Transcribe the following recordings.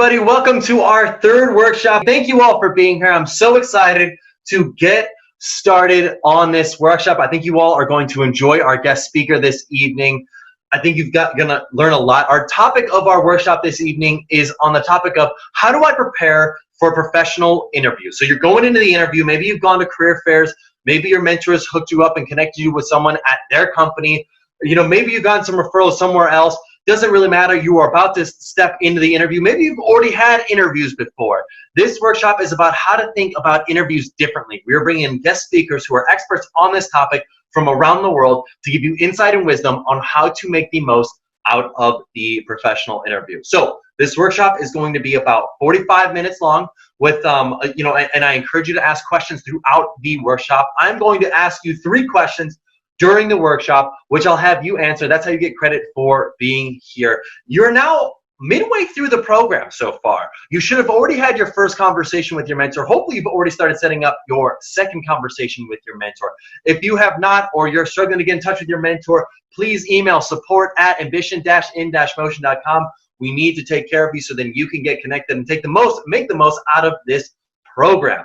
everybody. Welcome to our third workshop. Thank you all for being here. I'm so excited to get started on this workshop. I think you all are going to enjoy our guest speaker this evening. I think gonna learn a lot. Our topic of our workshop this evening is on the topic of how do I prepare for a professional interview? So you're going into the interview, maybe you've gone to career fairs, maybe your mentors hooked you up and connected you with someone at their company. Maybe you've gotten some referrals somewhere else. Doesn't really matter. You are about to step into the interview. Maybe you've already had interviews before. This workshop is about how to think about interviews differently. We're bringing in guest speakers who are experts on this topic from around the world to give you insight and wisdom on how to make the most out of the professional interview. So this workshop is going to be about 45 minutes long with, and I encourage you to ask questions throughout the workshop. I'm going to ask you 3 questions during the workshop, which I'll have you answer. That's how you get credit for being here. You're now midway through the program so far. You should have already had your first conversation with your mentor. Hopefully you've already started setting up your second conversation with your mentor. If you have not, or you're struggling to get in touch with your mentor, please email support@ambition-in-motion.com. We need to take care of you so then you can get connected and make the most out of this program.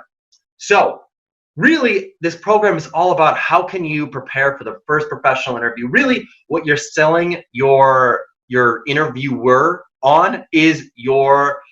So really, this program is all about how can you prepare for the first professional interview. Really, what you're selling your interviewer on is your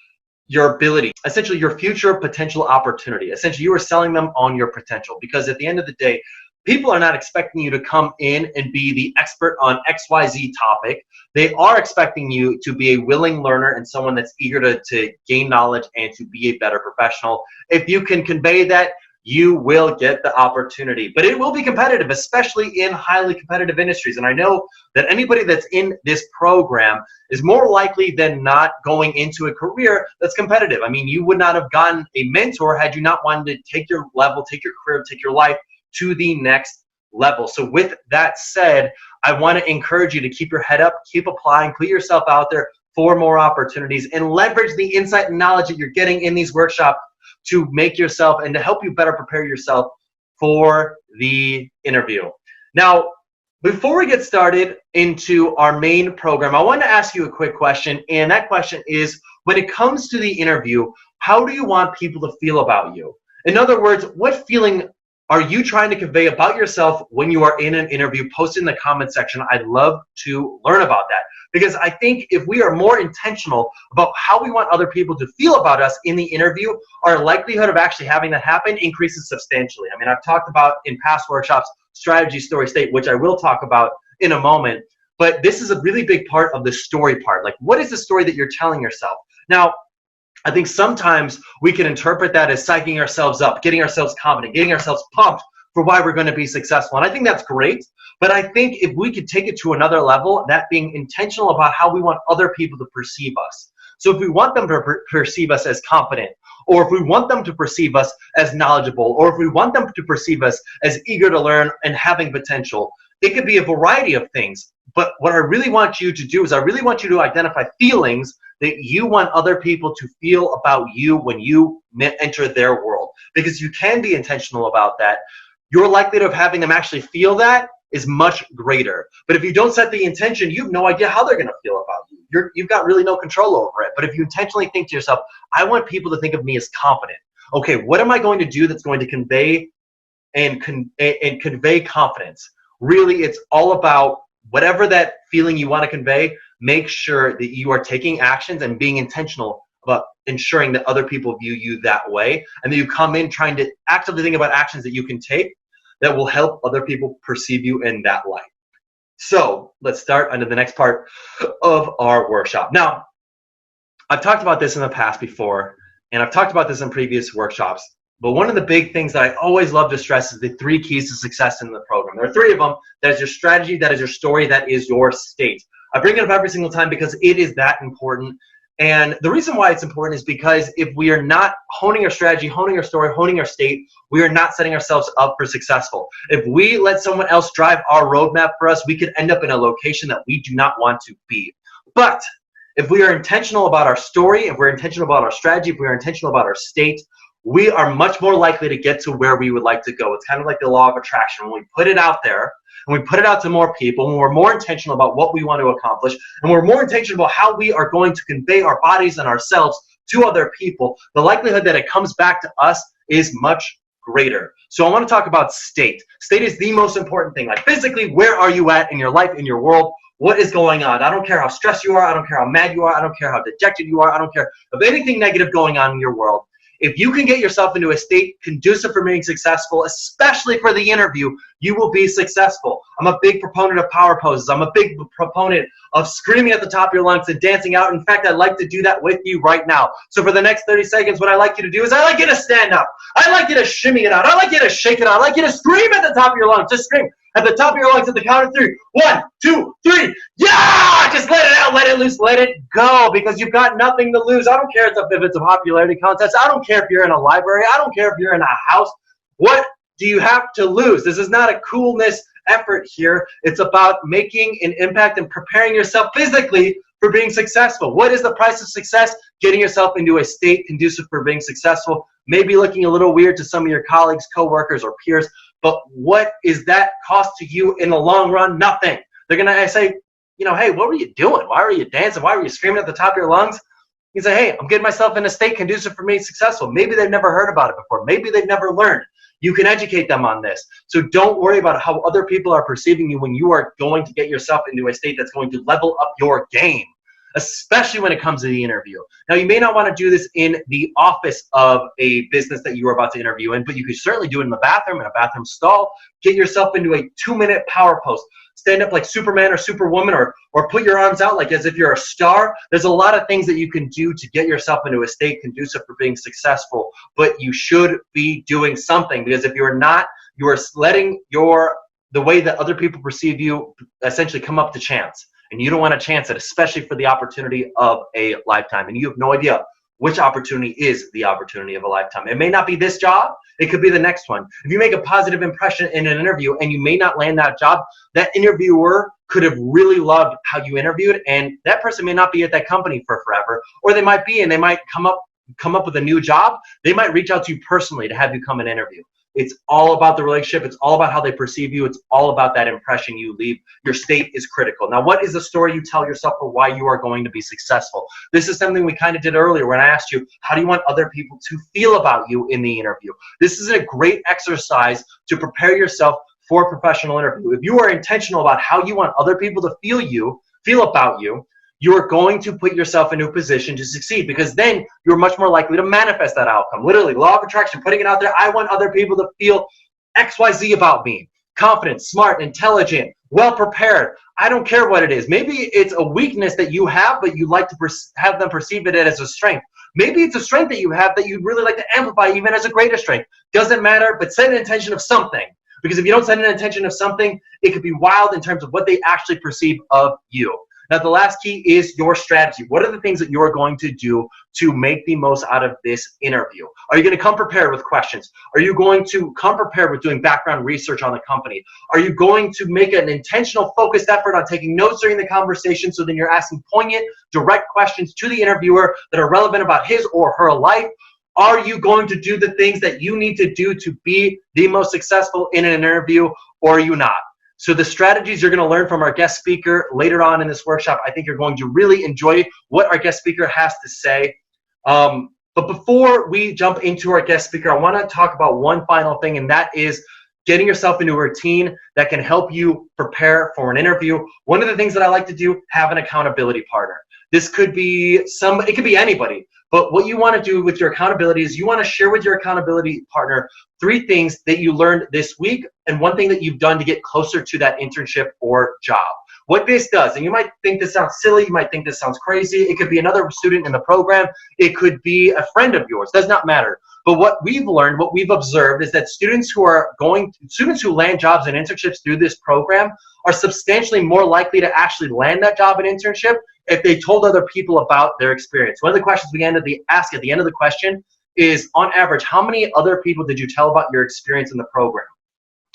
ability, essentially your future potential opportunity. Essentially, you are selling them on your potential, because at the end of the day, people are not expecting you to come in and be the expert on XYZ topic. They are expecting you to be a willing learner and someone that's eager to gain knowledge and to be a better professional. If you can convey that, you will get the opportunity. But it will be competitive, especially in highly competitive industries. And I know that anybody that's in this program is more likely than not going into a career that's competitive. I mean, you would not have gotten a mentor had you not wanted to take your level, take your career, take your life to the next level. So with that said, I want to encourage you to keep your head up, keep applying, put yourself out there for more opportunities, and leverage the insight and knowledge that you're getting in these workshops to make yourself and to help you better prepare yourself for the interview. Now, before we get started into our main program, I want to ask you a quick question, and that question is, when it comes to the interview, how do you want people to feel about you? In other words, what feeling are you trying to convey about yourself when you are in an interview? Post in the comment section. I'd love to learn about that, because I think if we are more intentional about how we want other people to feel about us in the interview, our likelihood of actually having that happen increases substantially. I mean, I've talked about in past workshops, strategy, story, state, which I will talk about in a moment, but this is a really big part of the story part. Like, what is the story that you're telling yourself? Now, I think sometimes we can interpret that as psyching ourselves up, getting ourselves confident, getting ourselves pumped for why we're going to be successful. And I think that's great. But I think if we could take it to another level, that being intentional about how we want other people to perceive us. So if we want them to perceive us as confident, or if we want them to perceive us as knowledgeable, or if we want them to perceive us as eager to learn and having potential, it could be a variety of things. But what I really want you to do is I really want you to identify feelings that you want other people to feel about you when you enter their world. Because you can be intentional about that. Your likelihood of having them actually feel that is much greater. But if you don't set the intention, you have no idea how they're going to feel about you. You've got really no control over it. But if you intentionally think to yourself, I want people to think of me as confident. Okay, what am I going to do that's going to convey convey confidence? Really, it's all about whatever that feeling you want to convey. Make sure that you are taking actions and being intentional about ensuring that other people view you that way, and that you come in trying to actively think about actions that you can take that will help other people perceive you in that light. So let's start under the next part of our workshop. Now, I've talked about this in the past before, and I've talked about this in previous workshops, but one of the big things that I always love to stress is the 3 keys to success in the program. There are 3 of them. That is your strategy, that is your story, that is your state. I bring it up every single time because it is that important. And the reason why it's important is because if we are not honing our strategy, honing our story, honing our state, we are not setting ourselves up for successful. If we let someone else drive our roadmap for us, we could end up in a location that we do not want to be. But if we are intentional about our story, if we're intentional about our strategy, if we are intentional about our state, we are much more likely to get to where we would like to go. It's kind of like the law of attraction. When we put it out there, and we put it out to more people, and we're more intentional about what we want to accomplish, and we're more intentional about how we are going to convey our bodies and ourselves to other people, the likelihood that it comes back to us is much greater. So I want to talk about state. State is the most important thing. Like physically, where are you at in your life, in your world? What is going on? I don't care how stressed you are. I don't care how mad you are. I don't care how dejected you are. I don't care of anything negative going on in your world. If you can get yourself into a state conducive for being successful, especially for the interview, you will be successful. I'm a big proponent of power poses. I'm a big proponent of screaming at the top of your lungs and dancing out. In fact, I'd like to do that with you right now. So for the next 30 seconds, what I like you to do is I like you to stand up. I like you to shimmy it out. I like you to shake it out. I like you to scream at the top of your lungs. Just scream at the top of your lungs at the count of 3. 1, 2, 3. Yeah! Just let it out, let it loose, let it go, because you've got nothing to lose. I don't care if it's a popularity contest. I don't care if you're in a library. I don't care if you're in a house. What do you have to lose? This is not a coolness effort here. It's about making an impact and preparing yourself physically for being successful. What is the price of success? Getting yourself into a state conducive for being successful. Maybe looking a little weird to some of your colleagues, coworkers, or peers, but what is that cost to you in the long run? Nothing. They're going to say, you know, hey, what were you doing? Why were you dancing? Why were you screaming at the top of your lungs? You say, hey, I'm getting myself in a state conducive for being successful. Maybe they've never heard about it before. Maybe they've never learned. You can educate them on this. So don't worry about how other people are perceiving you when you are going to get yourself into a state that's going to level up your game, especially when it comes to the interview. Now, you may not want to do this in the office of a business that you are about to interview in, but you could certainly do it in the bathroom, in a bathroom stall. Get yourself into a 2-minute power pose. Stand up like Superman or Superwoman, or put your arms out like as if you're a star. There's a lot of things that you can do to get yourself into a state conducive for being successful, but you should be doing something, because if you're not, you are letting the way that other people perceive you essentially come up to chance. And you don't want to chance it, especially for the opportunity of a lifetime. And you have no idea which opportunity is the opportunity of a lifetime. It may not be this job. It could be the next one. If you make a positive impression in an interview and you may not land that job, that interviewer could have really loved how you interviewed, and that person may not be at that company for forever, or they might be, and they might come up with a new job. They might reach out to you personally to have you come and interview. It's all about the relationship. It's all about how they perceive you. It's all about that impression you leave. Your state is critical. Now, what is the story you tell yourself for why you are going to be successful? This is something we kind of did earlier when I asked you, how do you want other people to feel about you in the interview? This is a great exercise to prepare yourself for a professional interview. If you are intentional about how you want other people to feel about you, you are going to put yourself into a position to succeed, because then you're much more likely to manifest that outcome. Literally, law of attraction, putting it out there. I want other people to feel XYZ about me. Confident, smart, intelligent, well prepared. I don't care what it is. Maybe it's a weakness that you have, but you like to have them perceive it as a strength. Maybe it's a strength that you have that you'd really like to amplify even as a greater strength. Doesn't matter, but set an intention of something. Because if you don't set an intention of something, it could be wild in terms of what they actually perceive of you. Now, the last key is your strategy. What are the things that you're going to do to make the most out of this interview? Are you going to come prepared with questions? Are you going to come prepared with doing background research on the company? Are you going to make an intentional, focused effort on taking notes during the conversation, so then you're asking poignant, direct questions to the interviewer that are relevant about his or her life? Are you going to do the things that you need to do to be the most successful in an interview, or are you not? So the strategies you're going to learn from our guest speaker later on in this workshop, I think you're going to really enjoy what our guest speaker has to say. But before we jump into our guest speaker, I want to talk about one final thing, and that is getting yourself into a routine that can help you prepare for an interview. One of the things that I like to do, have an accountability partner. This could be it could be anybody. But what you want to do with your accountability is you want to share with your accountability partner 3 things that you learned this week and 1 thing that you've done to get closer to that internship or job. What this does, and you might think this sounds silly, you might think this sounds crazy, it could be another student in the program, it could be a friend of yours, does not matter. But what we've learned, what we've observed is that students who land jobs and internships through this program are substantially more likely to actually land that job and internship if they told other people about their experience. One of the questions we ask at the end of the question is, on average, how many other people did you tell about your experience in the program?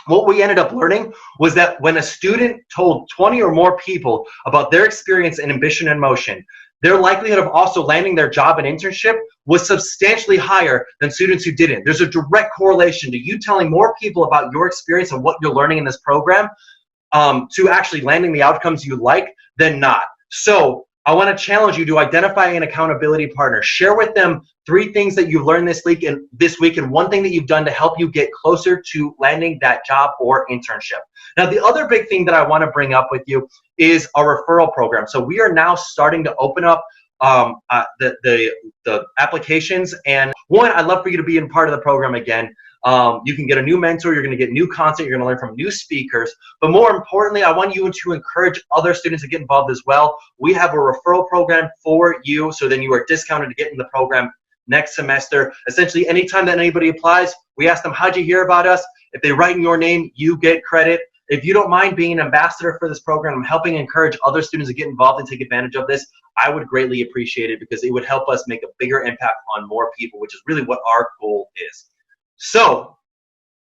What we ended up learning was that when a student told 20 or more people about their experience in Ambition in Motion, their likelihood of also landing their job and internship was substantially higher than students who didn't. There's a direct correlation to you telling more people about your experience and what you're learning in this program to actually landing the outcomes you like than not. So I want to challenge you to identify an accountability partner. Share with them 3 things that you've learned this week and 1 thing that you've done to help you get closer to landing that job or internship. Now, the other big thing that I want to bring up with you is a referral program. So we are now starting to open up the applications. And 1, I'd love for you to be in part of the program again. You can get a new mentor, you're going to get new content, you're going to learn from new speakers. But more importantly, I want you to encourage other students to get involved as well. We have a referral program for you, so then you are discounted to get in the program next semester. Essentially, anytime that anybody applies, we ask them, how'd you hear about us? If they write in your name, you get credit. If you don't mind being an ambassador for this program, I'm helping encourage other students to get involved and take advantage of this. I would greatly appreciate it because it would help us make a bigger impact on more people, which is really what our goal is. So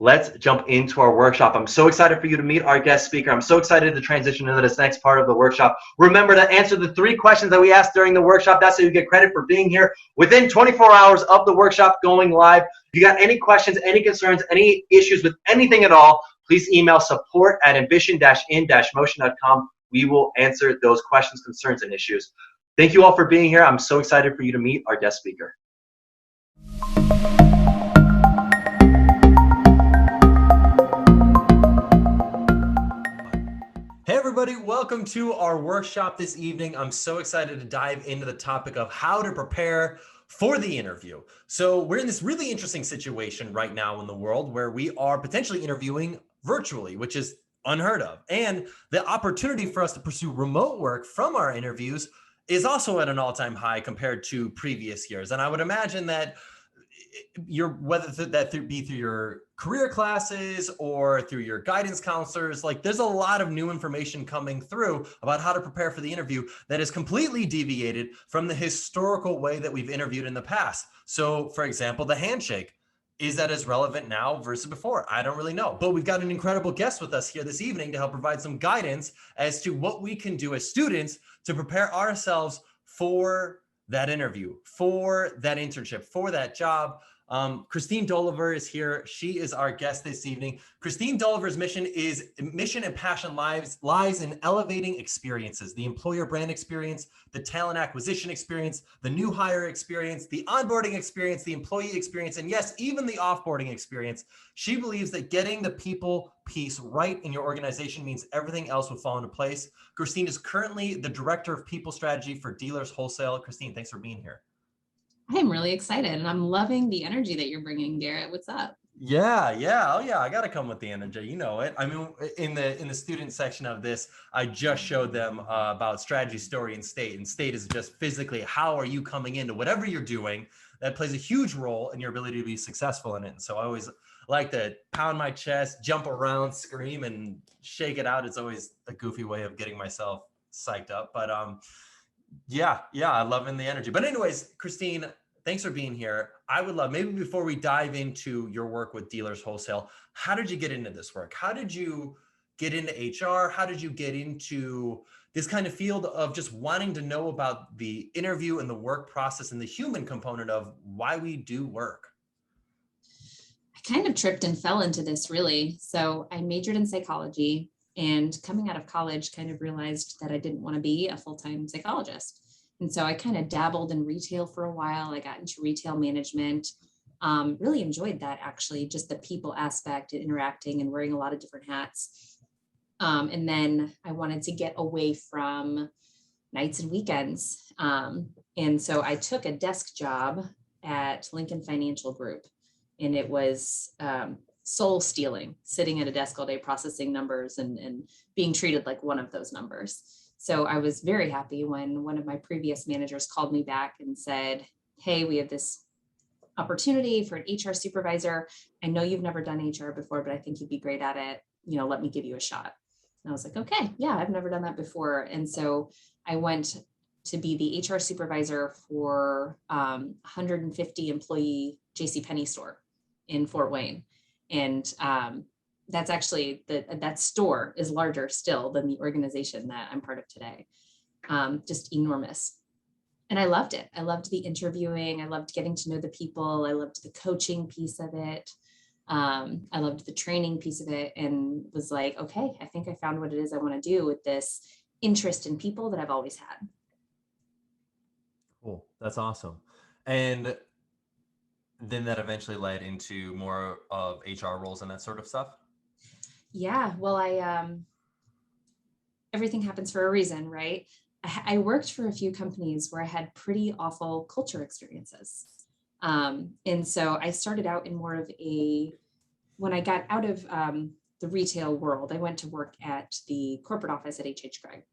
let's jump into our workshop. I'm so excited for you to meet our guest speaker. I'm so excited to transition into this next part of the workshop. Remember to answer the 3 questions that we asked during the workshop. That's how you get credit for being here within 24 hours of the workshop going live. If you got any questions, any concerns, any issues with anything at all, please email support@envision-in-motion.com. We will answer those questions, concerns, and issues. Thank you all for being here. I'm so excited for you to meet our guest speaker. Hey everybody, welcome to our workshop this evening. I'm so excited to dive into the topic of how to prepare for the interview. So we're in this really interesting situation right now in the world where we are potentially interviewing virtually, which is unheard of. And the opportunity for us to pursue remote work from our interviews is also at an all-time high compared to previous years. And I would imagine that whether that be through your career classes or through your guidance counselors, like there's a lot of new information coming through about how to prepare for the interview that is completely deviated from the historical way that we've interviewed in the past. So for example, the handshake, is that as relevant now versus before? I don't really know, but we've got an incredible guest with us here this evening to help provide some guidance as to what we can do as students to prepare ourselves for that interview, for that internship, for that job. Christine Dolliver is here. She is our guest this evening. Christine Dolliver's mission and passion lies in elevating experiences, the employer brand experience, the talent acquisition experience, the new hire experience, the onboarding experience, the employee experience, and yes, even the offboarding experience. She believes that getting the people piece right in your organization means everything else will fall into place. Christine is currently the Director of People Strategy for Dealers Wholesale. Christine, thanks for being here. I'm really excited and I'm loving the energy that you're bringing, Garrett. What's up? Yeah. Oh yeah, I got to come with the energy. You know it. I mean, in the student section of this, I just showed them about strategy, story, and state. And state is just physically how are you coming into whatever you're doing. That plays a huge role in your ability to be successful in it. And so I always like to pound my chest, jump around, scream, and shake it out. It's always a goofy way of getting myself psyched up. But yeah, I love in the energy. But anyways, Christine, thanks for being here. I would love, maybe before we dive into your work with Dealers Wholesale, how did you get into this work? How did you get into HR? How did you get into this kind of field of just wanting to know about the interview and the work process and the human component of why we do work? I kind of tripped and fell into this really. So I majored in psychology and coming out of college kind of realized that I didn't want to be a full-time psychologist. And so I kind of dabbled in retail for a while. I got into retail management, really enjoyed that actually, just the people aspect and interacting and wearing a lot of different hats. And then I wanted to get away from nights and weekends. And so I took a desk job at Lincoln Financial Group, and it was soul stealing, sitting at a desk all day processing numbers and being treated like one of those numbers. So I was very happy when one of my previous managers called me back and said, hey, we have this opportunity for an HR supervisor. I know you've never done HR before, but I think you'd be great at it. You know, let me give you a shot. And I was like, okay, yeah, I've never done that before. And so I went to be the HR supervisor for 150 employee JCPenney store in Fort Wayne. And that's actually, that store is larger still than the organization that I'm part of today. Just enormous. And I loved it. I loved the interviewing. I loved getting to know the people. I loved the coaching piece of it. I loved the training piece of it and was like, okay, I think I found what it is I want to do with this interest in people that I've always had. Cool. That's awesome. And then that eventually led into more of HR roles and that sort of stuff. Yeah, well, everything happens for a reason, right? I worked for a few companies where I had pretty awful culture experiences. And so I started out in more of when I got out of the retail world, I went to work at the corporate office at H.H. Gregg.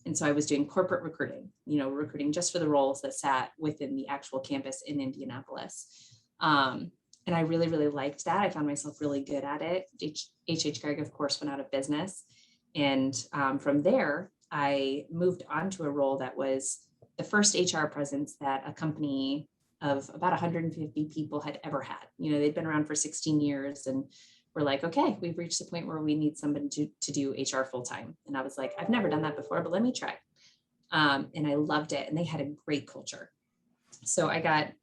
And so I was doing corporate recruiting, recruiting just for the roles that sat within the actual campus in Indianapolis. And I really, really liked that. I found myself really good at it. H.H. Gregg, of course, went out of business. And from there, I moved on to a role that was the first HR presence that a company of about 150 people had ever had. They'd been around for 16 years and we're like, okay, we've reached the point where we need somebody to do HR full time. And I was like, I've never done that before, but let me try. And I loved it. And they had a great culture. So I got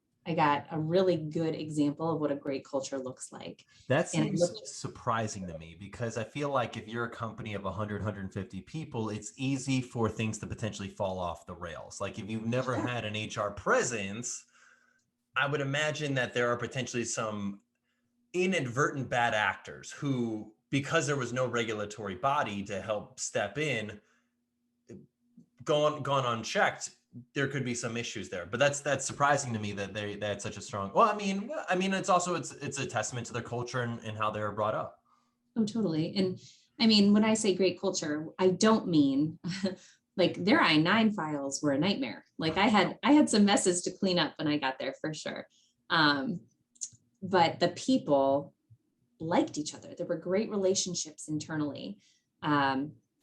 a really good example of what a great culture looks like. That seems surprising to me, because I feel like if you're a company of 100, 150 people, it's easy for things to potentially fall off the rails. Like if you've never had an HR presence, I would imagine that there are potentially some inadvertent bad actors who, because there was no regulatory body to help step in, gone unchecked, there could be some issues there. But that's surprising to me that they had such a strong, well, I mean, it's also, it's a testament to their culture and how they were brought up. Oh, totally. And I mean, when I say great culture, I don't mean like their I-9 files were a nightmare. Like I had some messes to clean up when I got there for sure. But the people liked each other. There were great relationships internally.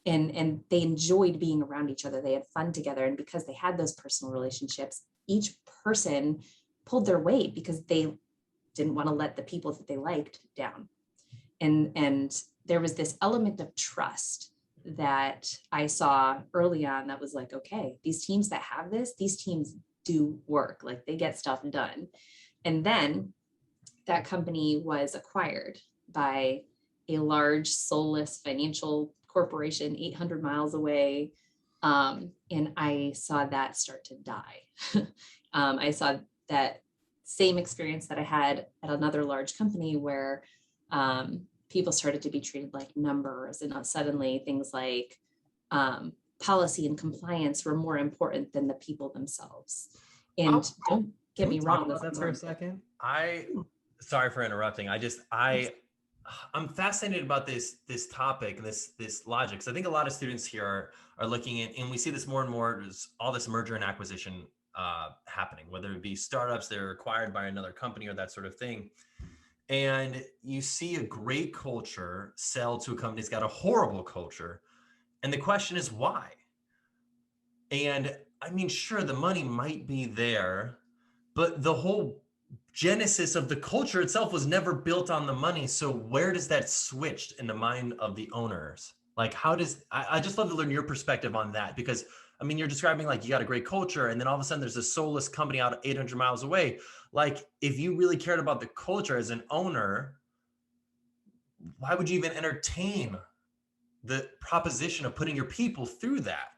And they enjoyed being around each other. They had fun together. And because they had those personal relationships, each person pulled their weight because they didn't want to let the people that they liked down. And there was this element of trust that I saw early on that was like, okay, these teams that have this, these teams do work, like they get stuff done. And then that company was acquired by a large soulless financial corporation 800 miles away. And I saw that start to die. I saw that same experience that I had at another large company where people started to be treated like numbers, and suddenly things like policy and compliance were more important than the people themselves. And don't get me wrong. About that for a second. Sorry for interrupting. I'm fascinated about this topic and this logic. So I think a lot of students here are looking at, and we see this more and more, there's all this merger and acquisition happening, whether it be startups that are acquired by another company or that sort of thing. And you see a great culture sell to a company that's got a horrible culture. And the question is why? And I mean, sure, the money might be there, but the whole genesis of the culture itself was never built on the money. So where does that switch in the mind of the owners? Like, I just love to learn your perspective on that, because I mean, you're describing like you got a great culture and then all of a sudden there's a soulless company out 800 miles away. Like if you really cared about the culture as an owner, why would you even entertain the proposition of putting your people through that?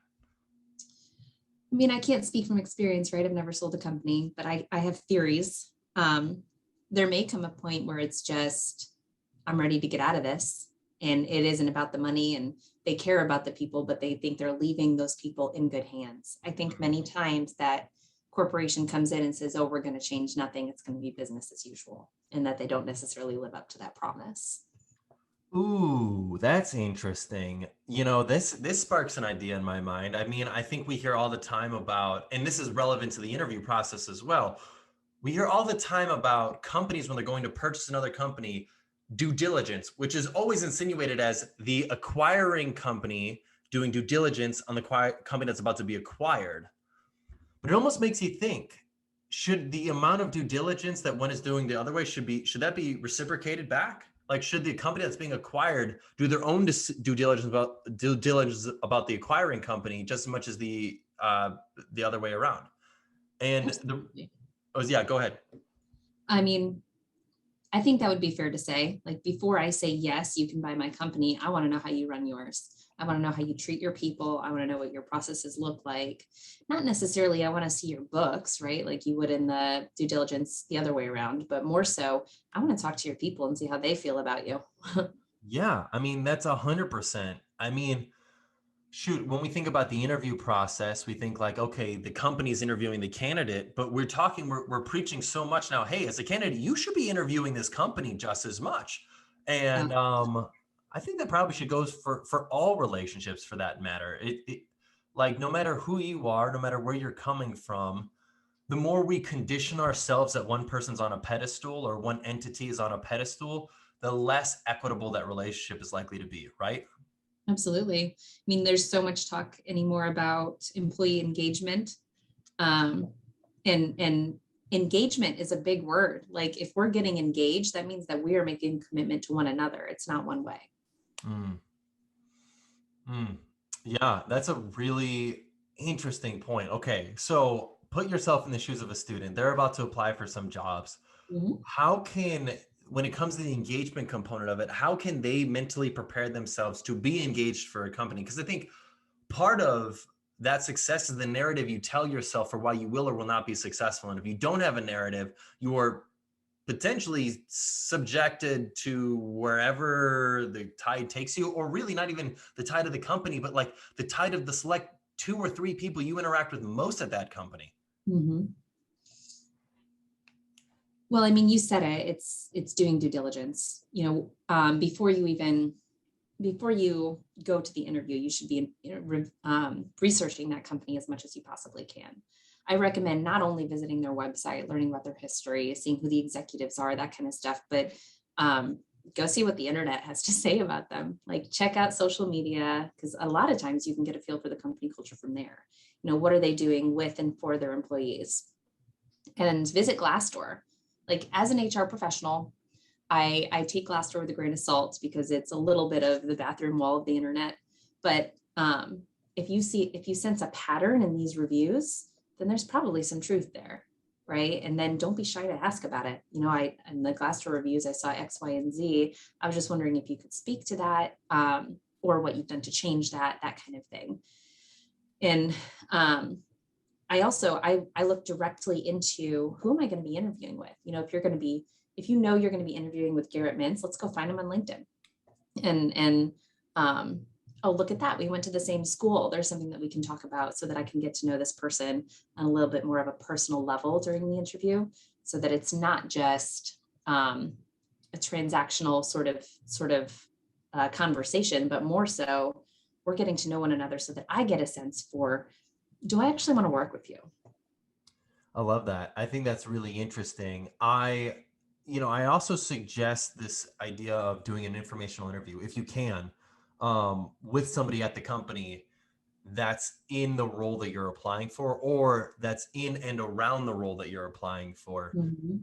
I mean, I can't speak from experience, right? I've never sold a company, but I have theories. There may come a point where it's just, I'm ready to get out of this. And it isn't about the money, and they care about the people, but they think they're leaving those people in good hands. I think many times that corporation comes in and says, oh, we're going to change nothing. It's going to be business as usual. And that they don't necessarily live up to that promise. Ooh, that's interesting. This sparks an idea in my mind. I mean, I think we hear all the time about, and this is relevant to the interview process as well. We hear all the time about companies when they're going to purchase another company, due diligence, which is always insinuated as the acquiring company doing due diligence on the company that's about to be acquired. But it almost makes you think, should the amount of due diligence that one is doing the other way, should that be reciprocated back? Like, should the company that's being acquired do their own due diligence about the acquiring company just as much as the other way around? And yeah, go ahead. I mean, I think that would be fair to say. Like, before I say, yes, you can buy my company, I want to know how you run yours. I want to know how you treat your people. I want to know what your processes look like. Not necessarily, I want to see your books, right? Like you would in the due diligence the other way around, but more so, I want to talk to your people and see how they feel about you. Yeah, I mean, that's 100%. I mean, shoot, when we think about the interview process, we think like, okay, the company's interviewing the candidate, but we're preaching so much now. Hey, as a candidate, you should be interviewing this company just as much. And I think that probably should go for all relationships for that matter. Like, no matter who you are, no matter where you're coming from, the more we condition ourselves that one person's on a pedestal or one entity is on a pedestal, the less equitable that relationship is likely to be, right? Absolutely. I mean, there's so much talk anymore about employee engagement. And engagement is a big word. Like, if we're getting engaged, that means that we are making commitment to one another. It's not one way. Mm. Mm. Yeah, that's a really interesting point. Okay, so put yourself in the shoes of a student. They're about to apply for some jobs. Mhm. How can, when it comes to the engagement component of it, how can they mentally prepare themselves to be engaged for a company? Because I think part of that success is the narrative you tell yourself for why you will or will not be successful. And if you don't have a narrative, you're potentially subjected to wherever the tide takes you, or really not even the tide of the company, but like the tide of the select 2 or 3 people you interact with most at that company. Mhm. Well, I mean, you said it, it's doing due diligence, before you go to the interview, you should be researching that company as much as you possibly can. I recommend not only visiting their website, learning about their history, seeing who the executives are, that kind of stuff, but go see what the internet has to say about them. Like, check out social media, because a lot of times you can get a feel for the company culture from there. What are they doing with and for their employees? And visit Glassdoor. Like, as an HR professional, I take Glassdoor with a grain of salt because it's a little bit of the bathroom wall of the internet. But if you sense a pattern in these reviews, then there's probably some truth there, right? And then don't be shy to ask about it. In the Glassdoor reviews, I saw X, Y, and Z. I was just wondering if you could speak to that, or what you've done to change that kind of thing. And I look directly into, who am I going to be interviewing with? If you know you're going to be interviewing with Garrett Mintz, let's go find him on LinkedIn. And oh, look at that. We went to the same school. There's something that we can talk about so that I can get to know this person on a little bit more of a personal level during the interview, so that it's not just a transactional sort of conversation, but more so we're getting to know one another so that I get a sense for, do I actually want to work with you? I love that. I think that's really interesting. I also suggest this idea of doing an informational interview, if you can, with somebody at the company that's in the role that you're applying for, or that's in and around the role that you're applying for. Mm-hmm.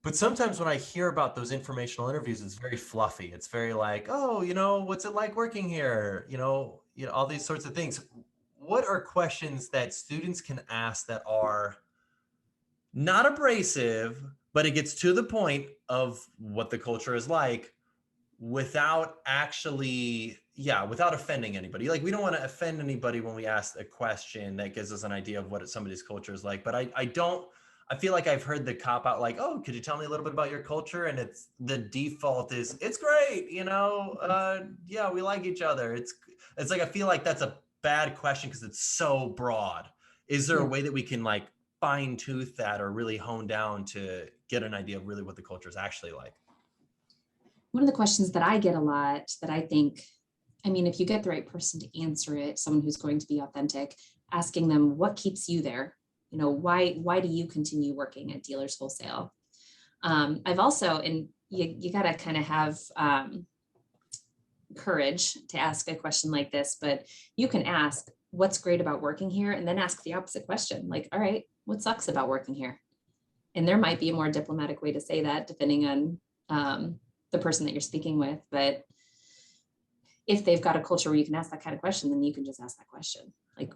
But sometimes when I hear about those informational interviews, it's very fluffy. It's very like, oh, what's it like working here? All these sorts of things. What are questions that students can ask that are not abrasive, but it gets to the point of what the culture is like, without without offending anybody? Like, we don't want to offend anybody when we ask a question that gives us an idea of what somebody's culture is like. But I feel like I've heard the cop out, like, oh, could you tell me a little bit about your culture? And it's the default is, it's great. Yeah, we like each other. It's like, I feel like that's a bad question because it's so broad. Is there a way that we can like fine tooth that, or really hone down to get an idea of really what the culture is actually like? One of the questions that I get a lot that I think, if you get the right person to answer it, someone who's going to be authentic, asking them, what keeps you there? Why do you continue working at Dealers Wholesale? I've also, and you got to kind of have courage to ask a question like this, but you can ask, what's great about working here? And then ask the opposite question. Like, all right, what sucks about working here? And there might be a more diplomatic way to say that depending on the person that you're speaking with. But if they've got a culture where you can ask that kind of question, then you can just ask that question. Like,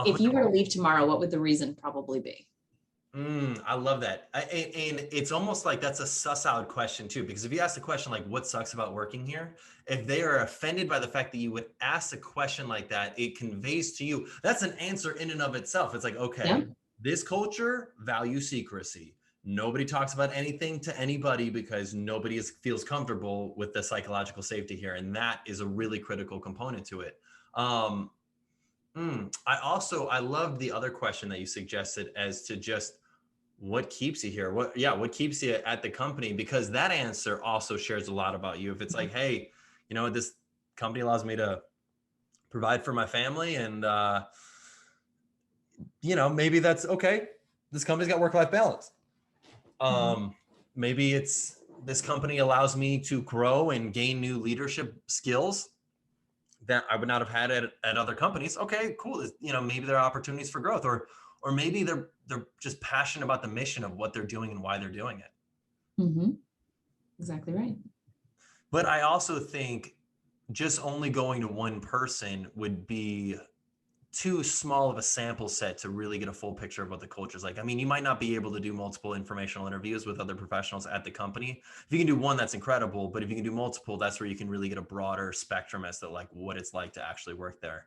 if you were to leave tomorrow, what would the reason probably be? I love that. And it's almost like that's a suss out question too, because if you ask the question like, what sucks about working here? If they are offended by the fact that you would ask a question like that, it conveys to you, that's an answer in and of itself. It's like, Yeah. okay, this culture values secrecy. Nobody talks about anything to anybody because nobody feels comfortable with the psychological safety here. And that is a really critical component to it. Um, I loved the other question that you suggested as to just what keeps you here? What keeps you at the company? Because that answer also shares a lot about you. If it's like, hey, this company allows me to provide for my family and, maybe that's okay. This company's got work-life balance. Maybe it's this company allows me to grow and gain new leadership skills that I would not have had at other companies. Okay, cool. Maybe there are opportunities for growth, or maybe they're just passionate about the mission of what they're doing and why they're doing it. Mm-hmm. Exactly right. But I also think just only going to one person would be too small of a sample set to really get a full picture of what the culture is like. I mean, you might not be able to do multiple informational interviews with other professionals at the company. If you can do one, that's incredible. But if you can do multiple, that's where you can really get a broader spectrum as to like what it's like to actually work there.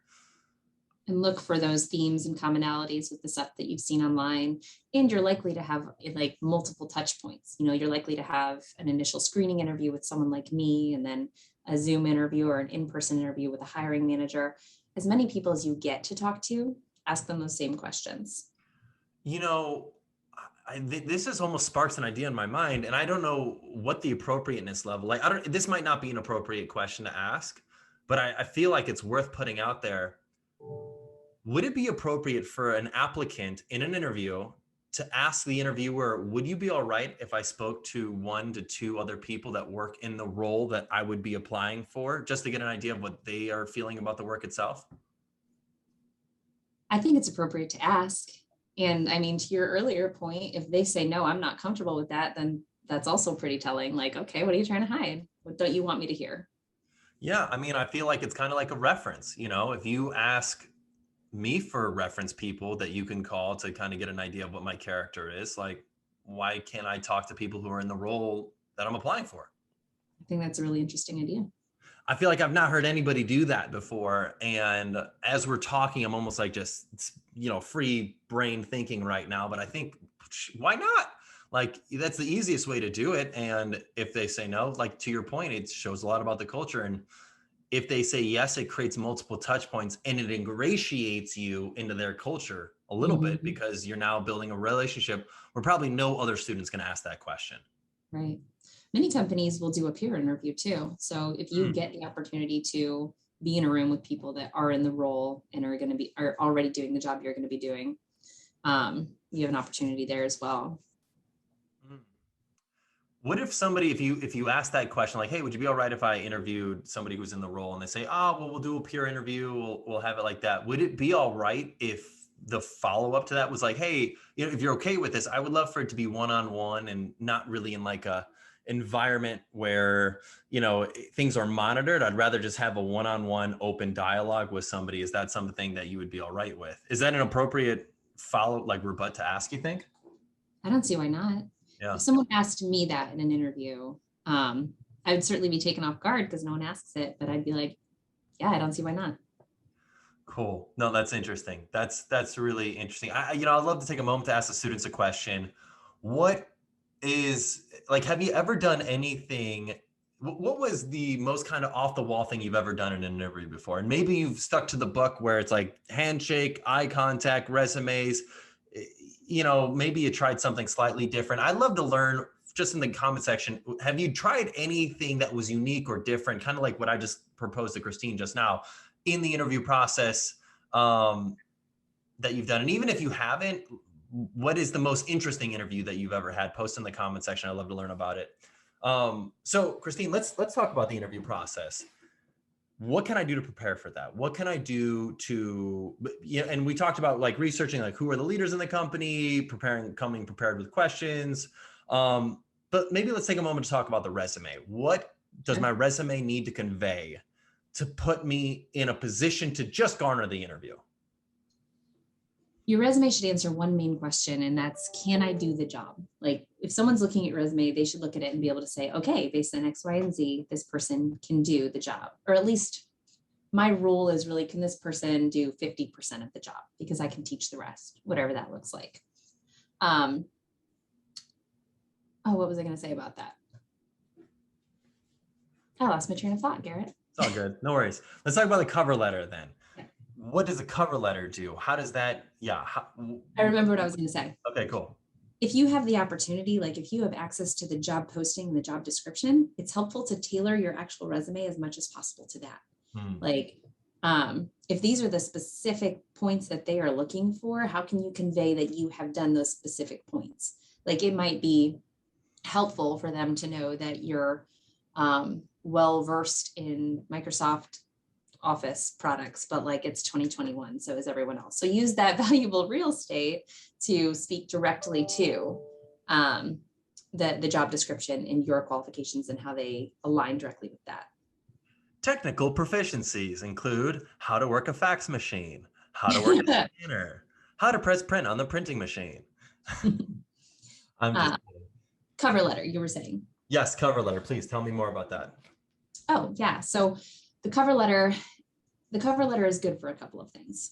And look for those themes and commonalities with the stuff that you've seen online. And you're likely to have like multiple touch points. You're likely to have an initial screening interview with someone like me, and then a Zoom interview or an in-person interview with a hiring manager. As many people as you get to talk to, ask them those same questions. This has almost sparks an idea in my mind, and I don't know what the appropriateness level, this might not be an appropriate question to ask, but I feel like it's worth putting out there. Would it be appropriate for an applicant in an interview to ask the interviewer, would you be all right if I spoke to 1 to 2 other people that work in the role that I would be applying for, just to get an idea of what they are feeling about the work itself? I think it's appropriate to ask. And I mean, to your earlier point, if they say, no, I'm not comfortable with that, then that's also pretty telling. Like, okay, what are you trying to hide? What don't you want me to hear? Yeah, I mean, I feel like it's kind of like a reference. If you ask me for reference people that you can call to kind of get an idea of what my character is, like, why can't I talk to people who are in the role that I'm applying for? I think that's a really interesting idea. I feel like I've not heard anybody do that before. And as we're talking, I'm almost like just, free brain thinking right now. But I think, why not? Like, that's the easiest way to do it. And if they say no, like to your point, it shows a lot about the culture. And if they say yes, it creates multiple touch points and it ingratiates you into their culture a little bit, because you're now building a relationship where probably no other student's going to ask that question. Right. Many companies will do a peer interview too. So if you get the opportunity to be in a room with people that are in the role and are already doing the job you're going to be doing, you have an opportunity there as well. What if somebody, if you ask that question, like, hey, would you be all right if I interviewed somebody who's in the role, and they say, well, we'll do a peer interview, we'll have it like that. Would it be all right if the follow-up to that was like, hey, if you're okay with this, I would love for it to be one-on-one and not really in like a environment where, things are monitored. I'd rather just have a one-on-one open dialogue with somebody. Is that something that you would be all right with? Is that an appropriate rebut to ask, you think? I don't see why not. Yeah. If someone asked me that in an interview, I would certainly be taken off guard because no one asks it, but I'd be like, yeah, I don't see why not. Cool. No, that's interesting. That's really interesting. I'd love to take a moment to ask the students a question. What is, like, have you ever done anything? What was the most kind of off the wall thing you've ever done in an interview before? And maybe you've stuck to the book where it's like handshake, eye contact, resumes. Maybe you tried something slightly different. I'd love to learn, just in the comment section, have you tried anything that was unique or different, kind of like what I just proposed to Christine just now, in the interview process that you've done? And even if you haven't, what is the most interesting interview that you've ever had? Post in the comment section. I'd love to learn about it. So Christine, let's talk about the interview process. What can I do to prepare for that? What can I do to, and we talked about like researching, like who are the leaders in the company, coming prepared with questions. But maybe let's take a moment to talk about the resume. What does my resume need to convey to put me in a position to just garner the interview? Your resume should answer one main question, and that's, can I do the job? Like if someone's looking at your resume, they should look at it and be able to say, okay, based on X, Y, and Z, this person can do the job. Or at least my rule is really, can this person do 50% of the job? Because I can teach the rest, whatever that looks like. Oh, what was I going to say about that? I lost my train of thought, Garrett. It's all good. No worries. Let's talk about the cover letter then. Yeah. What does a cover letter do? How does that, I remember what I was going to say. Okay, cool. If you have the opportunity, like if you have access to the job posting and the job description, it's helpful to tailor your actual resume as much as possible to that. Like, if these are the specific points that they are looking for, how can you convey that you have done those specific points? Like it might be helpful for them to know that you're well-versed in Microsoft Office products, but like it's 2021, so is everyone else. So use that valuable real estate to speak directly to the job description and your qualifications and how they align directly with that. Technical proficiencies include how to work a fax machine, how to work a scanner, how to press print on the printing machine. I'm just kidding. Cover letter, you were saying. Yes, cover letter. Please tell me more about that. Oh, yeah. So the cover letter is good for a couple of things.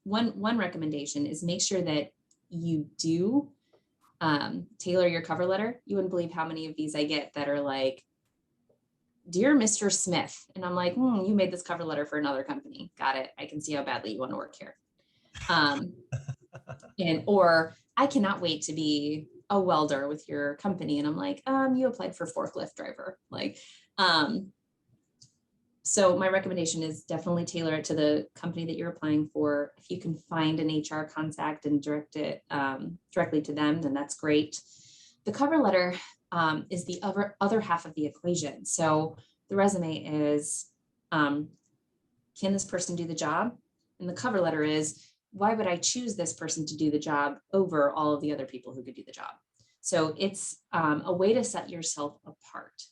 One recommendation is make sure that you do tailor your cover letter. You wouldn't believe how many of these I get that are like, "Dear Mr. Smith." And I'm like, you made this cover letter for another company. Got it. I can see how badly you want to work here. Or I cannot wait to be a welder with your company. And I'm like, you applied for forklift driver. Like, so my recommendation is definitely tailor it to the company that you're applying for. If you can find an HR contact and direct it directly to them, then that's great. The cover letter is the other half of the equation. So the resume is, can this person do the job? And the cover letter is, why would I choose this person to do the job over all of the other people who could do the job? So it's a way to set yourself apart.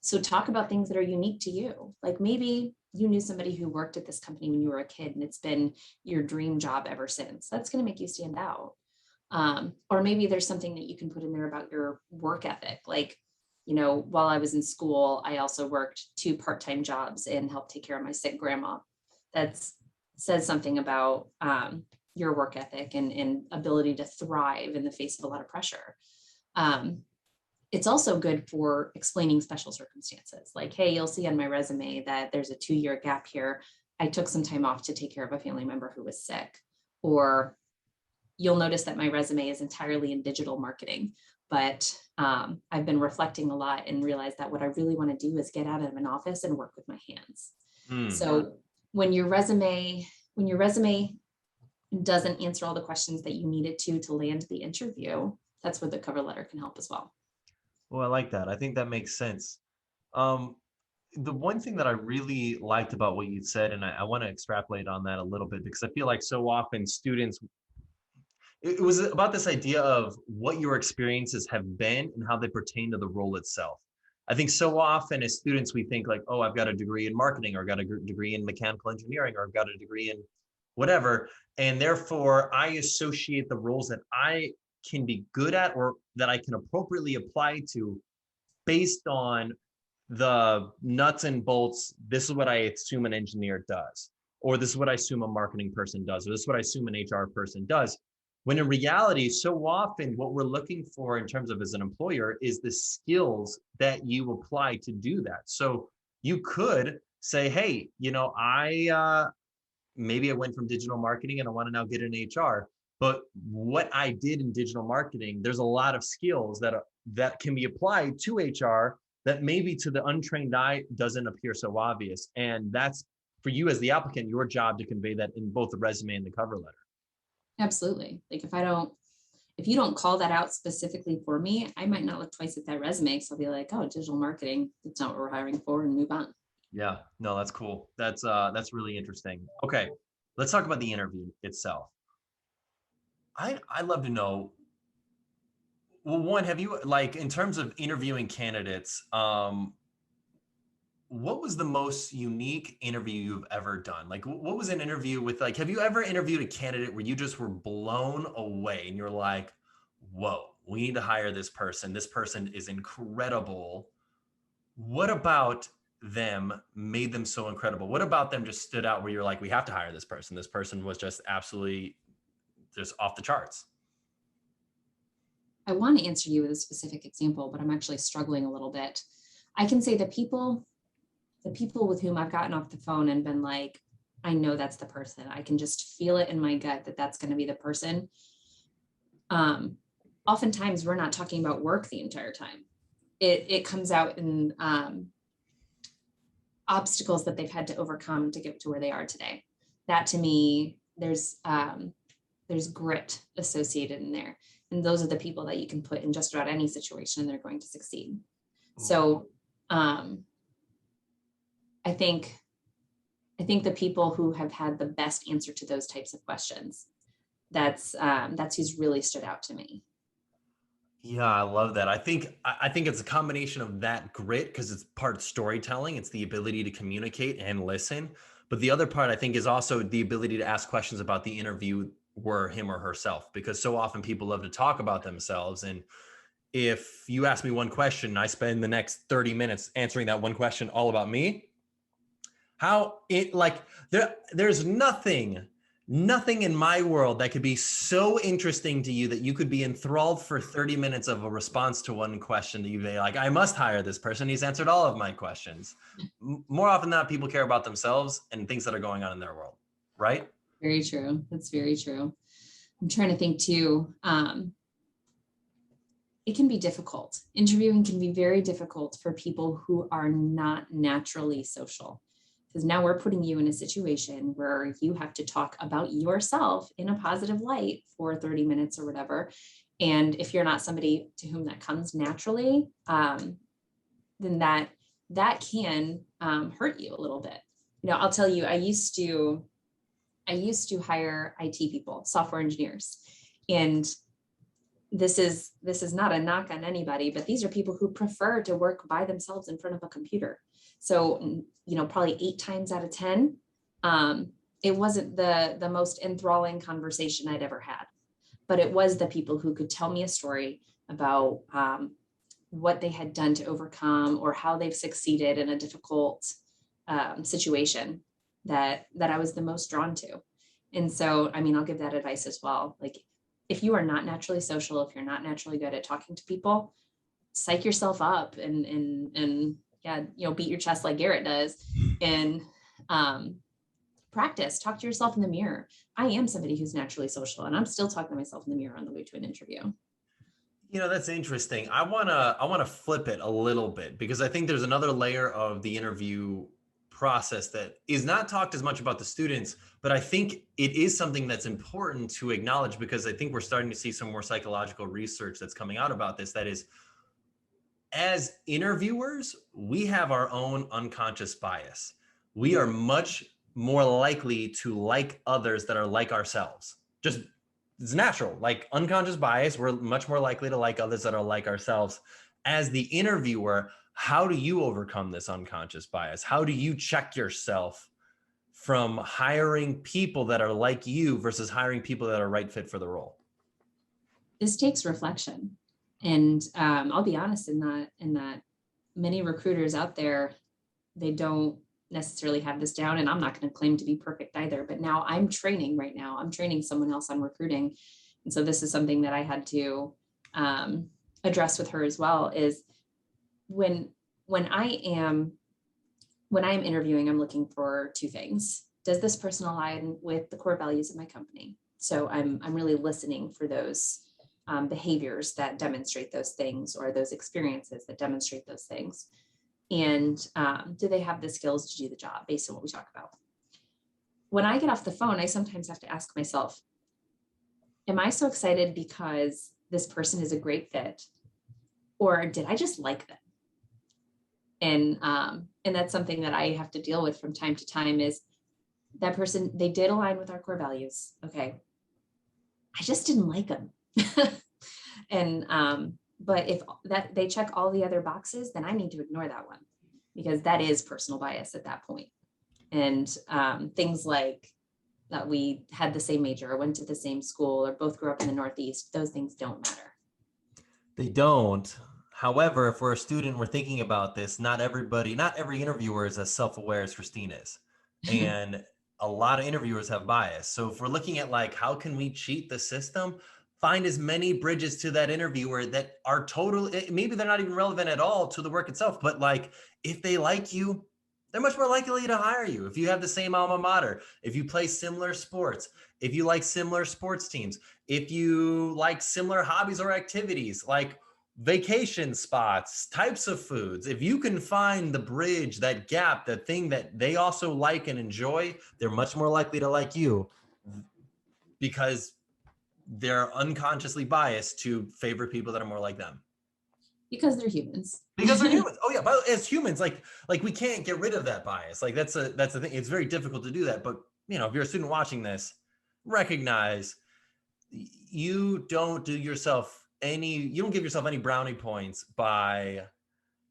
So talk about things that are unique to you. Like maybe you knew somebody who worked at this company when you were a kid and it's been your dream job ever since. That's going to make you stand out. Or maybe there's something that you can put in there about your work ethic. Like, while I was in school, I also worked 2 part-time jobs and helped take care of my sick grandma. That says something about your work ethic and ability to thrive in the face of a lot of pressure. It's also good for explaining special circumstances. Like, hey, you'll see on my resume that there's a 2-year gap here. I took some time off to take care of a family member who was sick. Or you'll notice that my resume is entirely in digital marketing, but I've been reflecting a lot and realized that what I really want to do is get out of an office and work with my hands. So when your resume doesn't answer all the questions that you need it to land the interview, that's where the cover letter can help as well. Well, I like that. I think that makes sense. The one thing that I really liked about what you said, and I want to extrapolate on that a little bit, because I feel like so often students, it was about this idea of what your experiences have been and how they pertain to the role itself. I think so often as students, we think like, oh, I've got a degree in marketing, or I've got a degree in mechanical engineering, or I've got a degree in whatever. And therefore I associate the roles that I can be good at or that I can appropriately apply to based on the nuts and bolts. This is what I assume an engineer does, or this is what I assume a marketing person does, or this is what I assume an HR person does. When in reality, so often what we're looking for in terms of as an employer is the skills that you apply to do that. So you could say, hey, maybe I went from digital marketing and I want to now get in HR. But what I did in digital marketing, there's a lot of skills that can be applied to HR that maybe to the untrained eye doesn't appear so obvious. And that's for you as the applicant, your job to convey that in both the resume and the cover letter. Absolutely. Like if you don't call that out specifically for me, I might not look twice at that resume. So I'll be like, oh, digital marketing, that's not what we're hiring for, and move on. Yeah, no, that's cool. That's really interesting. Okay, let's talk about the interview itself. I'd love to know, well, one, have you, like, in terms of interviewing candidates, what was the most unique interview you've ever done? Like, what was an interview with, like, have you ever interviewed a candidate where you just were blown away and you're like, whoa, we need to hire this person. This person is incredible. What about them made them so incredible? What about them just stood out where you're like, we have to hire this person? This person was just absolutely just off the charts. I want to answer you with a specific example, but I'm actually struggling a little bit. I can say the people with whom I've gotten off the phone and been like, I know that's the person. I can just feel it in my gut that that's going to be the person. Oftentimes we're not talking about work the entire time. It comes out in obstacles that they've had to overcome to get to where they are today. That, to me, there's grit associated in there. And those are the people that you can put in just about any situation and they're going to succeed. So I think the people who have had the best answer to those types of questions, that's who's really stood out to me. Yeah, I love that. I think it's a combination of that grit, because it's part storytelling. It's the ability to communicate and listen. But the other part, I think, is also the ability to ask questions about the interviewer, him or herself, because so often people love to talk about themselves. And if you ask me one question, I spend the next 30 minutes answering that one question all about me. There's nothing in my world that could be so interesting to you that you could be enthralled for 30 minutes of a response to one question that you'd be like, I must hire this person. He's answered all of my questions. More often than not, people care about themselves and things that are going on in their world, right? Very true. That's very true. I'm trying to think too. It can be difficult. Interviewing can be very difficult for people who are not naturally social. Because now we're putting you in a situation where you have to talk about yourself in a positive light for 30 minutes or whatever. And if you're not somebody to whom that comes naturally, then that can hurt you a little bit. I'll tell you, I used to hire IT people, software engineers, and this is not a knock on anybody, but these are people who prefer to work by themselves in front of a computer. So, probably 8 times out of 10, it wasn't the most enthralling conversation I'd ever had, but it was the people who could tell me a story about what they had done to overcome or how they've succeeded in a difficult situation that I was the most drawn to. And so, I'll give that advice as well. Like, if you are not naturally social, if you're not naturally good at talking to people, psych yourself up and beat your chest like Garrett does, and practice. Talk to yourself in the mirror. I am somebody who's naturally social, and I'm still talking to myself in the mirror on the way to an interview. That's interesting. I wanna flip it a little bit, because I think there's another layer of the interview process that is not talked as much about the students, but I think it is something that's important to acknowledge, because I think we're starting to see some more psychological research that's coming out about this. That is, as interviewers, we have our own unconscious bias. We are much more likely to like others that are like ourselves. Just, it's natural, like unconscious bias. We're much more likely to like others that are like ourselves. As the interviewer, how do you overcome this unconscious bias? How do you check yourself from hiring people that are like you versus hiring people that are right fit for the role? This takes reflection. And I'll be honest in that many recruiters out there, they don't necessarily have this down, and I'm not going to claim to be perfect either, but now I'm training right now. I'm training someone else on recruiting. And so this is something that I had to address with her as well, is when I am interviewing, I'm looking for 2 things. Does this person align with the core values of my company? So I'm really listening for those behaviors that demonstrate those things, or those experiences that demonstrate those things. And do they have the skills to do the job based on what we talk about? When I get off the phone, I sometimes have to ask myself, am I so excited because this person is a great fit, or did I just like them? And that's something that I have to deal with from time to time, is that person, they did align with our core values. Okay. I just didn't like them. And, but if that they check all the other boxes, then I need to ignore that one. because that is personal bias at that point. And things like that we had the same major or went to the same school or both grew up in the Northeast, those things don't matter. They don't. However, if we're a student, we're thinking about this, not every interviewer is as self-aware as Christine is. And a lot of interviewers have bias. So if we're looking at like, how can we cheat the system? Find as many bridges to that interviewer that are maybe they're not even relevant at all to the work itself, but like, if they like you, they're much more likely to hire you. If you have the same alma mater, if you play similar sports, if you like similar sports teams, if you like similar hobbies or activities, like vacation spots, types of foods, if you can find the bridge, that gap, that thing that they also like and enjoy, they're much more likely to like you because they're unconsciously biased to favor people that are more like them. Because they're humans. Because they're humans. Oh yeah, but as humans, like we can't get rid of that bias. Like that's the thing. It's very difficult to do that. But you know, if you're a student watching this, recognize you don't give yourself any brownie points by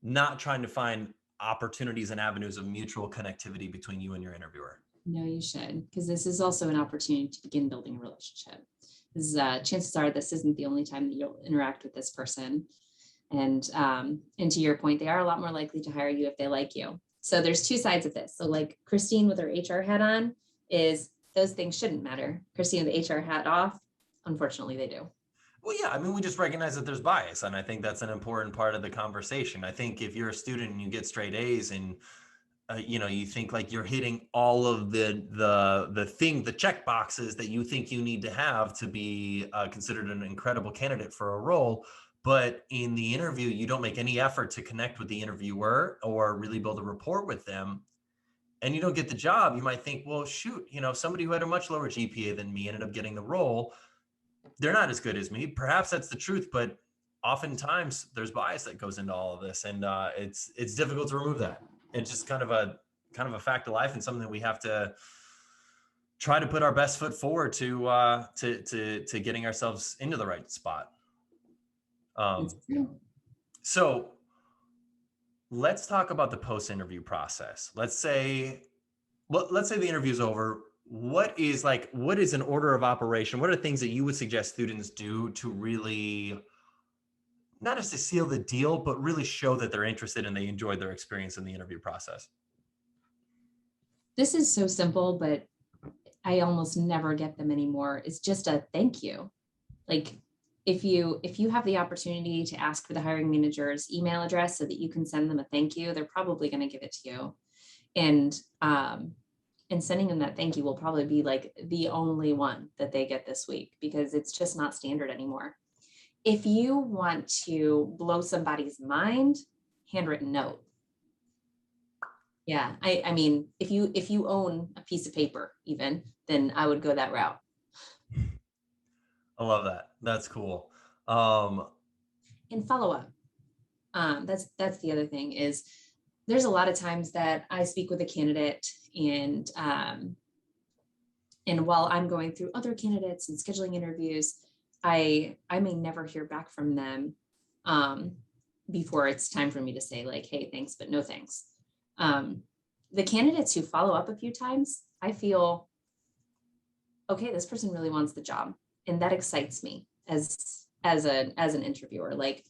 not trying to find opportunities and avenues of mutual connectivity between you and your interviewer. No, you should, because this is also an opportunity to begin building a relationship. Chances are this isn't the only time that you'll interact with this person. And to your point, they are a lot more likely to hire you if they like you. So there's two sides of this. So like Christine with her HR hat on is those things shouldn't matter. Christine with the HR hat off, unfortunately they do. Well, yeah, I mean, we just recognize that there's bias. And I think that's an important part of the conversation. I think if you're a student and you get straight A's and you think like you're hitting all of the check boxes that you think you need to have to be considered an incredible candidate for a role. But in the interview, you don't make any effort to connect with the interviewer or really build a rapport with them, and you don't get the job, you might think, well, shoot, somebody who had a much lower GPA than me ended up getting the role. They're not as good as me. Perhaps that's the truth, but oftentimes there's bias that goes into all of this, and it's difficult to remove that. It's just kind of a fact of life, and something that we have to try to put our best foot forward to getting ourselves into the right spot. So let's talk about the post-interview process. Let's say the interview's over. What is an order of operation? What are things that you would suggest students do to really not just to seal the deal, but really show that they're interested and they enjoyed their experience in the interview process? This is so simple, but I almost never get them anymore. It's just a thank you. Like, if you have the opportunity to ask for the hiring manager's email address so that you can send them a thank you, they're probably going to give it to you. And sending them that thank you will probably be like the only one that they get this week, because it's just not standard anymore. If you want to blow somebody's mind, handwritten note. Yeah, I mean, if you own a piece of paper even, then I would go that route. I love that. That's cool. And follow up. That's the other thing is there's a lot of times that I speak with a candidate and while I'm going through other candidates and scheduling interviews, I may never hear back from them before it's time for me to say like, hey, thanks, but no thanks. The candidates who follow up a few times, I feel, okay, this person really wants the job. And that excites me as an interviewer. Like,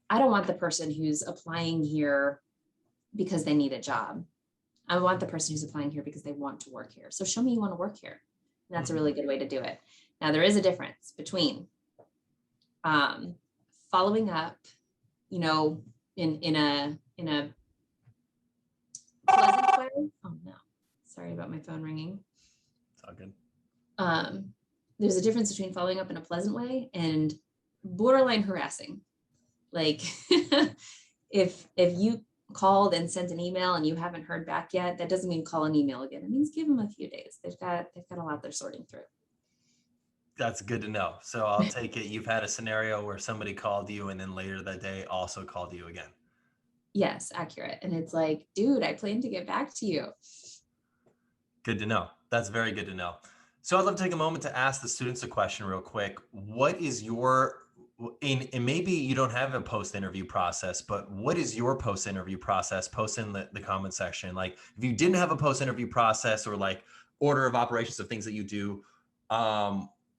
I don't want the person who's applying here because they need a job. I want the person who's applying here because they want to work here. So show me you want to work here. And that's a really good way to do it. Now, there is a difference between following up, in a pleasant way. Oh no, sorry about my phone ringing. It's all good. There's a difference between following up in a pleasant way and borderline harassing. Like if you called and sent an email and you haven't heard back yet, that doesn't mean call an email again. It means give them a few days. They've got a lot they're sorting through. That's good to know. So I'll take it you've had a scenario where somebody called you and then later that day also called you again. Yes, accurate. And it's like, dude, I plan to get back to you. Good to know. That's very good to know. So I'd love to take a moment to ask the students a question real quick. What is your and maybe you don't have a post-interview process, but what is your post-interview process? Post in the comment section. Like if you didn't have a post-interview process or like order of operations of things that you do,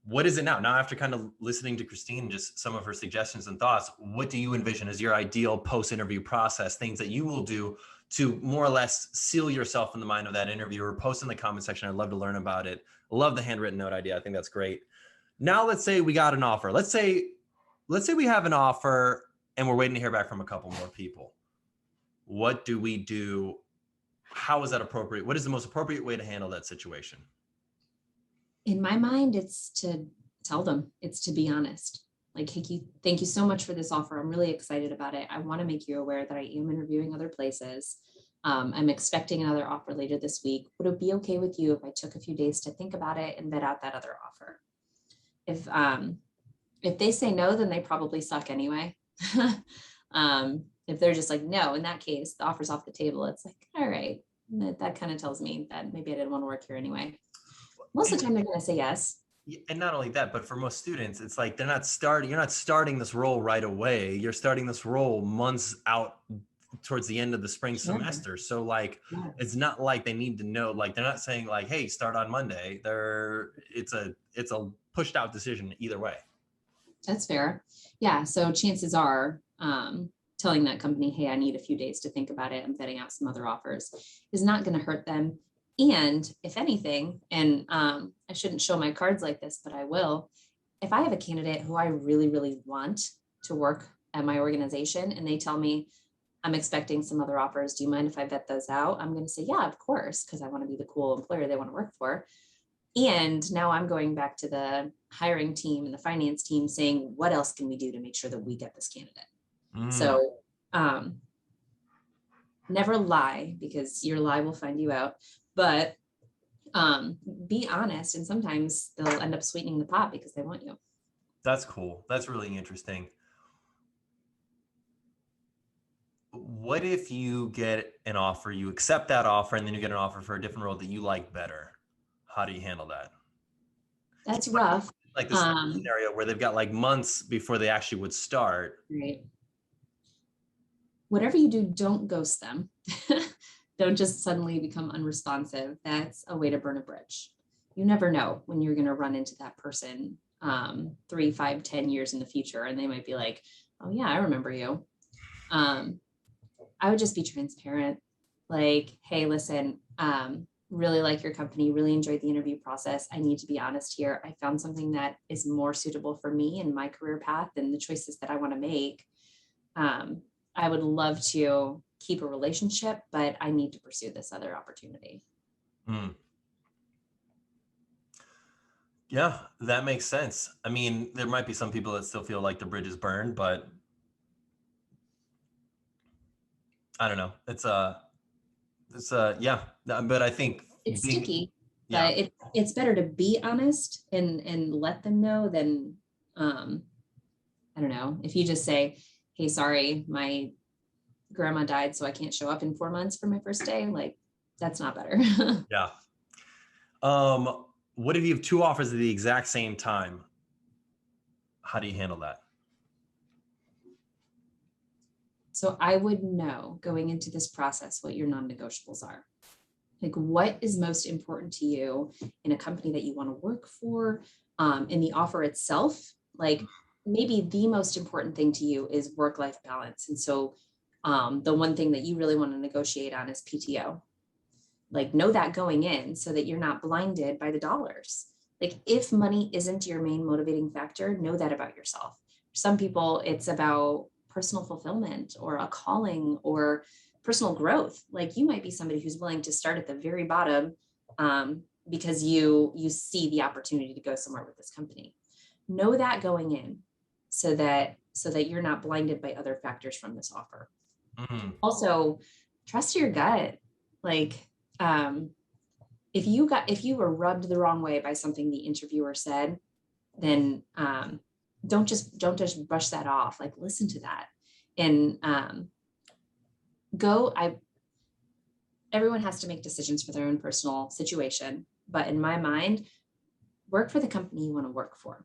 what is it now? Now, after kind of listening to Christine, just some of her suggestions and thoughts, what do you envision as your ideal post-interview process, things that you will do to more or less seal yourself in the mind of that interviewer? Post in the comment section. I'd love to learn about it. I love the handwritten note idea. I think that's great. Now, let's say we got an offer. Let's say we have an offer and we're waiting to hear back from a couple more people. What do we do? How is that appropriate? What is the most appropriate way to handle that situation? In my mind, it's to tell them, it's to be honest. Like, hey, thank you so much for this offer. I'm really excited about it. I want to make you aware that I am interviewing other places. I'm expecting another offer later this week. Would it be okay with you if I took a few days to think about it and vet out that other offer? If they say no, then they probably suck anyway. If they're just like, no, in that case, the offer's off the table. It's like, all right, that kind of tells me that maybe I didn't want to work here anyway. Most of the time they're going to say yes. And not only that, but for most students, it's like you're not starting this role right away. You're starting this role months out towards the end of the spring semester. So like, it's not like they need to know, like, they're not saying like, hey, start on Monday. It's a pushed out decision either way. That's fair. Yeah. So chances are, telling that company, hey, I need a few days to think about it, I'm vetting out some other offers, is not going to hurt them. And if anything, and I shouldn't show my cards like this, but I will, if I have a candidate who I really, really want to work at my organization and they tell me, I'm expecting some other offers, do you mind if I vet those out? I'm going to say, yeah, of course, because I want to be the cool employer they want to work for. And now I'm going back to the hiring team and the finance team saying, what else can we do to make sure that we get this candidate? So never lie, because your lie will find you out. But be honest, and sometimes they'll end up sweetening the pot because they want you. That's cool. That's really interesting. What if you get an offer, you accept that offer, and then you get an offer for a different role that you like better? How do you handle that? That's rough. Like this scenario where they've got like months before they actually would start. Right. Whatever you do, don't ghost them. Don't just suddenly become unresponsive. That's a way to burn a bridge. You never know when you're going to run into that person 3, 5, 10 years in the future. And they might be like, oh yeah, I remember you. I would just be transparent. Like, hey, listen, really like your company, really enjoyed the interview process. I need to be honest here. I found something that is more suitable for me and my career path and the choices that I want to make. I would love to keep a relationship, but I need to pursue this other opportunity. Yeah, that makes sense. I mean, there might be some people that still feel like the bridge is burned, but I don't know. Yeah, but I think it's sticky, but it's better to be honest and let them know than, I don't know, if you just say, hey, sorry, my grandma died, so I can't show up in 4 months for my first day. Like, that's not better. Yeah. What if you have 2 offers at the exact same time? How do you handle that? So I would know going into this process what your non-negotiables are. Like, what is most important to you in a company that you want to work for, in the offer itself? Like, maybe the most important thing to you is work-life balance. And so the one thing that you really want to negotiate on is PTO. Like, know that going in so that you're not blinded by the dollars. Like, if money isn't your main motivating factor, know that about yourself. For some people, it's about personal fulfillment or a calling or personal growth. Like, you might be somebody who's willing to start at the very bottom because you see the opportunity to go somewhere with this company. Know that going in so that you're not blinded by other factors from this offer. Also, trust your gut. Like, if you were rubbed the wrong way by something the interviewer said, then don't just brush that off. Like, listen to that and everyone has to make decisions for their own personal situation. But in my mind, work for the company you want to work for,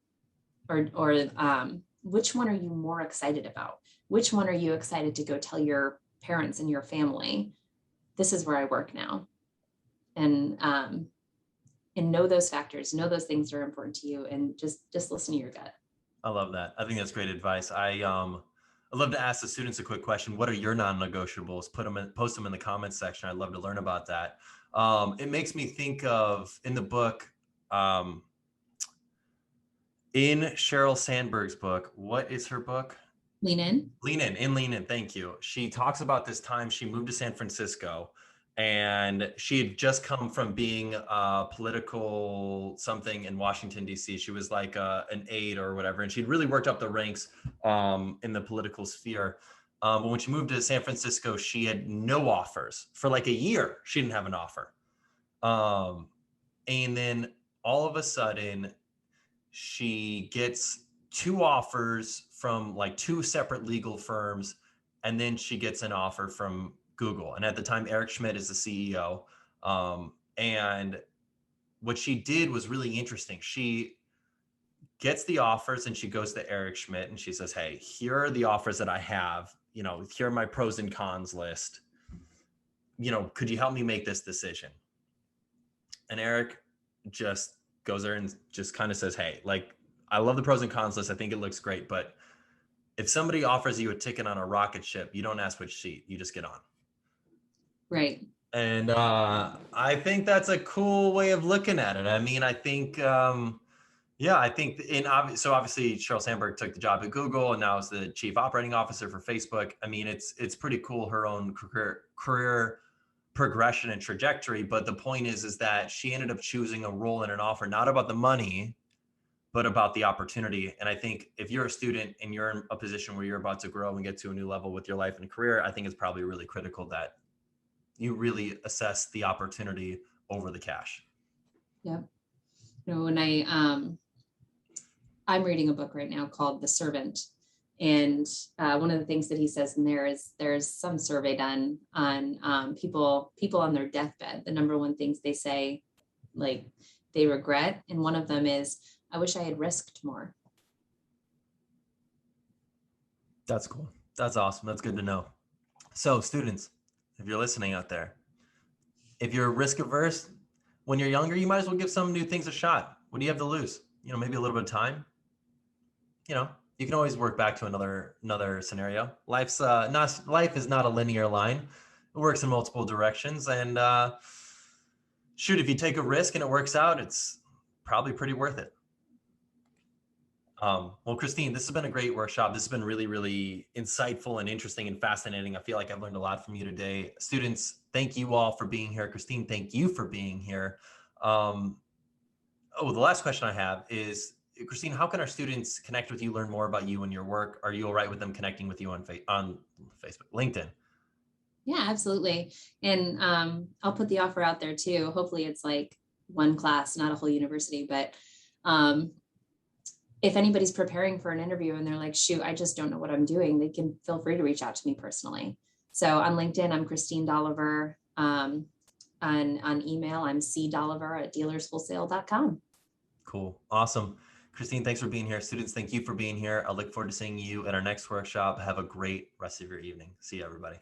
or which one are you more excited about? Which one are you excited to go tell your parents and your family, this is where I work now? And know those factors, know those things that are important to you, and just listen to your gut. I love that. I think that's great advice. I love to ask the students a quick question. What are your non-negotiables? Post them in the comments section. I'd love to learn about that. It makes me think of, in the book, in Sheryl Sandberg's book, what is her book? Lean In. Lean In. Thank you. She talks about this time she moved to San Francisco, and she had just come from being a political something in Washington, D.C. She was like an aide or whatever, and she'd really worked up the ranks in the political sphere. But when she moved to San Francisco, she had no offers. For like a year, she didn't have an offer. And then all of a sudden, she gets 2 offers from like 2 separate legal firms, and then she gets an offer from Google. And at the time, Eric Schmidt is the CEO. And what she did was really interesting. She gets the offers and she goes to Eric Schmidt and she says, hey, here are the offers that I have. You know, here are my pros and cons list. You know, could you help me make this decision? And Eric just goes there and just kind of says, hey, like, I love the pros and cons list. I think it looks great. But if somebody offers you a ticket on a rocket ship, you don't ask which seat, you just get on. Right. And I think that's a cool way of looking at it. I mean, I think, I think so obviously Sheryl Sandberg took the job at Google and now is the chief operating officer for Facebook. I mean, it's pretty cool, her own career progression and trajectory. But the point is that she ended up choosing a role in an offer, not about the money, but about the opportunity. And I think if you're a student and you're in a position where you're about to grow and get to a new level with your life and career, I think it's probably really critical that you really assess the opportunity over the cash. Yep. You know, when I'm reading a book right now called The Servant. And one of the things that he says in there is there's some survey done on people on their deathbed. The number one things they say, like, they regret. And one of them is, I wish I had risked more. That's cool. That's awesome. That's good to know. So students, if you're listening out there, if you're risk averse, when you're younger, you might as well give some new things a shot. What do you have to lose? You know, maybe a little bit of time. You know, you can always work back to another scenario. Life is not a linear line. It works in multiple directions. And shoot, if you take a risk and it works out, it's probably pretty worth it. Well, Christine, this has been a great workshop. This has been really, really insightful and interesting and fascinating. I feel like I've learned a lot from you today. Students, thank you all for being here. Christine, thank you for being here. The last question I have is, Christine, how can our students connect with you, learn more about you and your work? Are you all right with them connecting with you on Facebook, LinkedIn? Yeah, absolutely. And I'll put the offer out there too. Hopefully it's like one class, not a whole university, but if anybody's preparing for an interview and they're like, shoot, I just don't know what I'm doing, they can feel free to reach out to me personally. So on LinkedIn, I'm Christine Dolliver. On email, I'm cdolliver@dealerswholesale.com. Cool. Awesome. Christine, thanks for being here. Students, thank you for being here. I look forward to seeing you at our next workshop. Have a great rest of your evening. See you, everybody.